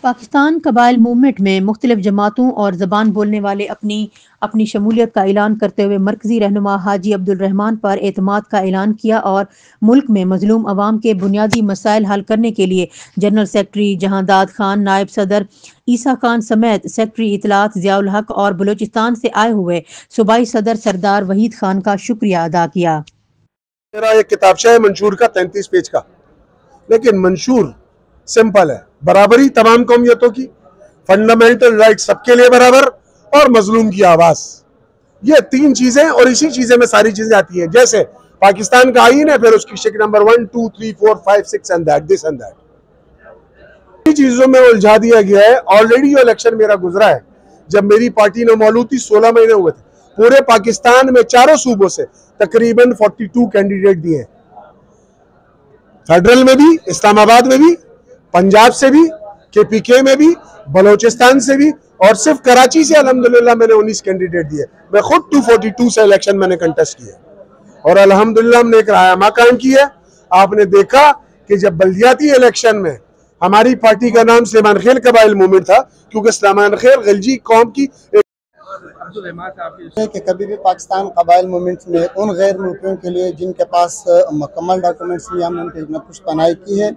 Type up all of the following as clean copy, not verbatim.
Pakistan कबाइल movement में मुख्तलिफ जमातों और ज़बान बोलने वाले अपनी शमूलियत का ऐलान करते हुए मरकजी रहनुमा हाजी अब्दुल रहमान पर एतमाद का ऐलान किया और मुल्क में मजलूम अवाम के बुनियादी मसाइल हल करने के लिए जनरल सेक्रेटरी जहांदाद खान, नायब सदर ईसा खान समेत सेक्रेटरी इतलात ज़ियाउल हक और बलूचिस्तान से आए हुए सूबाई सदर सरदार वहीद खान का शुक्रिया अदा किया। मेरा एक किताबचा है मंशूर का 33 पेज का, लेकिन मंशूर सिंपल है, बराबरी तमाम कौमियतों की, फंडामेंटल राइट सबके लिए बराबर और मजलूम की आवाज, ये तीन चीजें और इसी चीजें में सारी चीजें आती हैं। जैसे पाकिस्तान का आईन है, फिर उसकी शिक number 1, 2, 3, 4, 5, 6 and that, this and that, चीजों में उलझा दिया गया है। ऑलरेडी जो इलेक्शन मेरा गुजरा है, जब मेरी पार्टी ने मौजूद थी, 16 महीने हुए थे, पूरे पाकिस्तान में चारों सूबों से तकरीबन 42 कैंडिडेट दिए, फेडरल में भी, इस्लामाबाद में भी, पंजाब से भी, KPK में भी, बलोचिस्तान से भी, और सिर्फ कराची से अल्हम्दुलिल्लाह मैंने 19 कैंडिडेट दिए। मैं खुद 242 से इलेक्शन मैंने कंटेस्ट किया और अल्हम्दुलिल्लाह हमने एक रायमा कायम की है। आपने देखा कि जब बल्दियाती इलेक्शन में हमारी पार्टी का नाम सुलेमान खेल कबाइल मूवमेंट था, क्योंकि सुलेमान खेल गलजी कौम की कि कभी भी पाकिस्तान कबाइल मूवमेंट में उन गैर मुल्कियों के लिए जिनके पास मुकम्मल डॉक्यूमेंट्स नहीं, हमने उनकी न कुछ पनाही की है,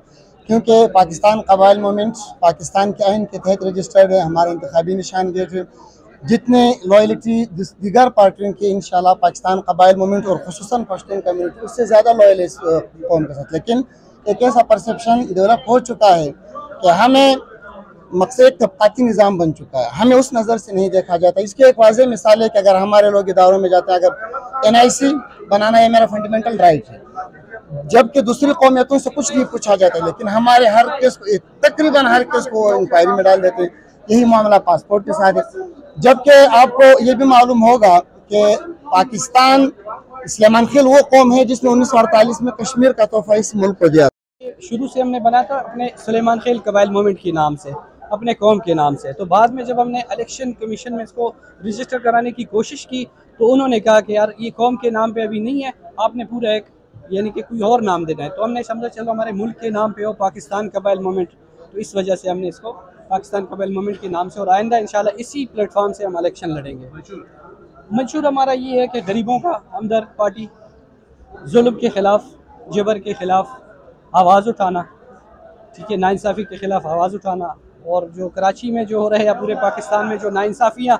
क्योंकि पाकिस्तान कबाइल मूवमेंट पाकिस्तान के आइन के तहत रजिस्टर्ड है। हमारे इंतखाबी निशानदेह है, जितने लॉयल्टी दीगर पार्टियों की इंशाल्लाह पाकिस्तान कबाइल मूवमेंट और खुसूसन पश्तून कम्यूनिटी उससे ज़्यादा लॉयल है इस कौम के साथ। लेकिन एक ऐसा परसेप्शन डेवलप हो चुका है कि हमें मकसद तबकाती निज़ाम बन चुका है, हमें उस नज़र से नहीं देखा जाता। इसकी एक वाज़ेह मिसाल है कि अगर हमारे लोग इदारों में जाते हैं, अगर NIC बनाना है मेरा फंडामेंटल राइट है, जबकि दूसरी कौमियतों से कुछ नहीं पूछा जाता है, लेकिन हमारे हर केस को, तकरीबन हर केस को इंक्वायरी में डाल देते हैं। यही मामला पासपोर्ट के साथ है, जबकि आपको ये भी मालूम होगा कि पाकिस्तान सुलेमान खेल वो कौम है जिसने 1948 में कश्मीर का तोहफा इस मुल्क को दिया। शुरू से हमने बनाया था अपने सुलेमान खेल कबाइल मूवमेंट के नाम से, अपने कौम के नाम से। तो बाद में जब हमने इलेक्शन कमीशन में इसको रजिस्टर कराने की कोशिश की, तो उन्होंने कहा कि यार ये कौम के नाम पे अभी नहीं है, आपने पूरा एक यानी कि कोई और नाम देना है। तो हमने समझा चलो हमारे मुल्क के नाम पे हो पाकिस्तान कबाइल मूवमेंट, तो इस वजह से हमने इसको पाकिस्तान कबाइल मूवमेंट के नाम से, और आइंदा इंशाल्लाह इसी प्लेटफॉर्म से हम इलेक्शन लड़ेंगे। मंशूर हमारा ये है कि गरीबों का हमदर्द पार्टी, जुल्म के ख़िलाफ़, जबर के ख़िलाफ़ आवाज़ उठाना, ठीक है, नाइंसाफ़ी के ख़िलाफ़ आवाज़ उठाना, और जो कराची में जो हो रहे है, पूरे पाकिस्तान में जो नाइंसाफ़ियाँ,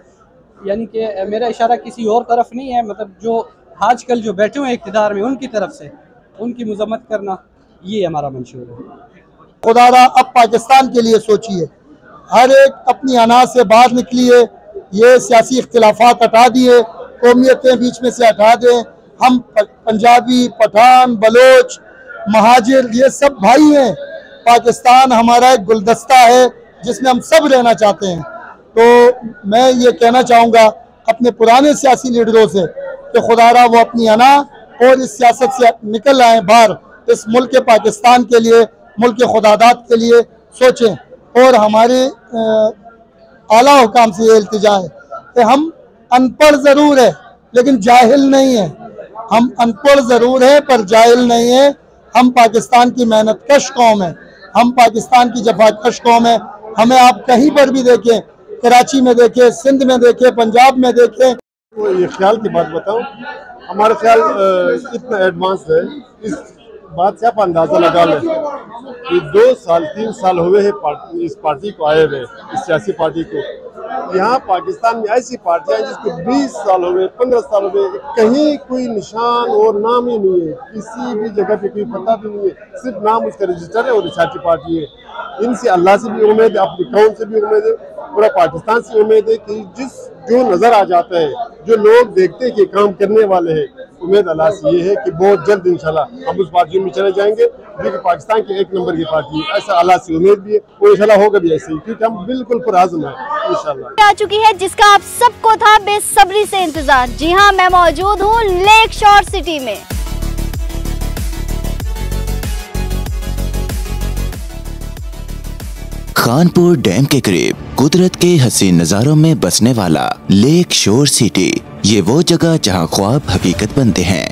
यानी कि मेरा इशारा किसी और तरफ नहीं है, मतलब जो आजकल जो बैठे हुए इक़्तिदार में उनकी तरफ से उनकी मज़म्मत करना, ये हमारा मंशूर है। खुदारा अब पाकिस्तान के लिए सोचिए, हर एक अपनी अना से बाहर निकलिए, ये सियासी इख्तिलाफात हटा दिए, कौमियतें बीच में से हटा दें। हम पंजाबी, पठान, बलोच, महाजिर, ये सब भाई हैं। पाकिस्तान हमारा एक गुलदस्ता है जिसमें हम सब रहना चाहते हैं। तो मैं ये कहना चाहूँगा अपने पुराने सियासी लीडरों से कि खुदारा वो अपनी अना और इस सियासत से निकल आए बाहर, इस मुल्क के पाकिस्तान के लिए, मुल्क के खुदादात के लिए सोचें। और हमारे आला हुकाम से ये इल्तिजा है कि हम अनपढ़ ज़रूर है लेकिन जाहिल नहीं है। हम अनपढ़ ज़रूर है पर जाहिल नहीं है। हम पाकिस्तान की मेहनत कश कौम है, हम पाकिस्तान की जफाकश कौम है। हमें आप कहीं पर भी देखें, कराची में देखें, सिंध में देखें, पंजाब में देखें। वो ये ख्याल की बात बताऊं, हमारा ख्याल इतना एडवांस है, इस बात से आप अंदाज़ा लगा लें कि 2 साल 3 साल हुए हैं इस पार्टी को आए हुए, इस सियासी पार्टी को। यहाँ पाकिस्तान में ऐसी पार्टियाँ जिसको 20 साल हो गए, 15 साल हो गए, कहीं कोई निशान और नाम ही नहीं है, किसी भी जगह पे कोई पता भी नहीं है, सिर्फ नाम उसका रजिस्टर है और सियासी पार्टी है। इनसे अल्लाह से भी उम्मीद है, अपनी कौम से भी उम्मीद है, पूरा पाकिस्तान से उम्मीद है कि जो नज़र आ जाता है, जो लोग देखते हैं कि काम करने वाले हैं, उम्मीद अल्लाह से ये है कि बहुत जल्द इंशाल्लाह हम उस पार्टी में चले जाएंगे जो कि पाकिस्तान की 1 नंबर की पार्टी है। ऐसा अल्लाह से उम्मीद भी है और इंशाल्लाह होगा भी ऐसे ही, क्योंकि हम बिल्कुल पुरआज़म हैं इंशाल्लाह। आ चुकी है जिसका आप सबको था बेसब्री से इंतजार। जी हाँ, मैं मौजूद हूँ लेक शोर सिटी में। खानपुर डैम के करीब कुदरत के हसीन नज़ारों में बसने वाला लेक शोर सिटी, ये वो जगह जहां ख्वाब हकीकत बनते हैं।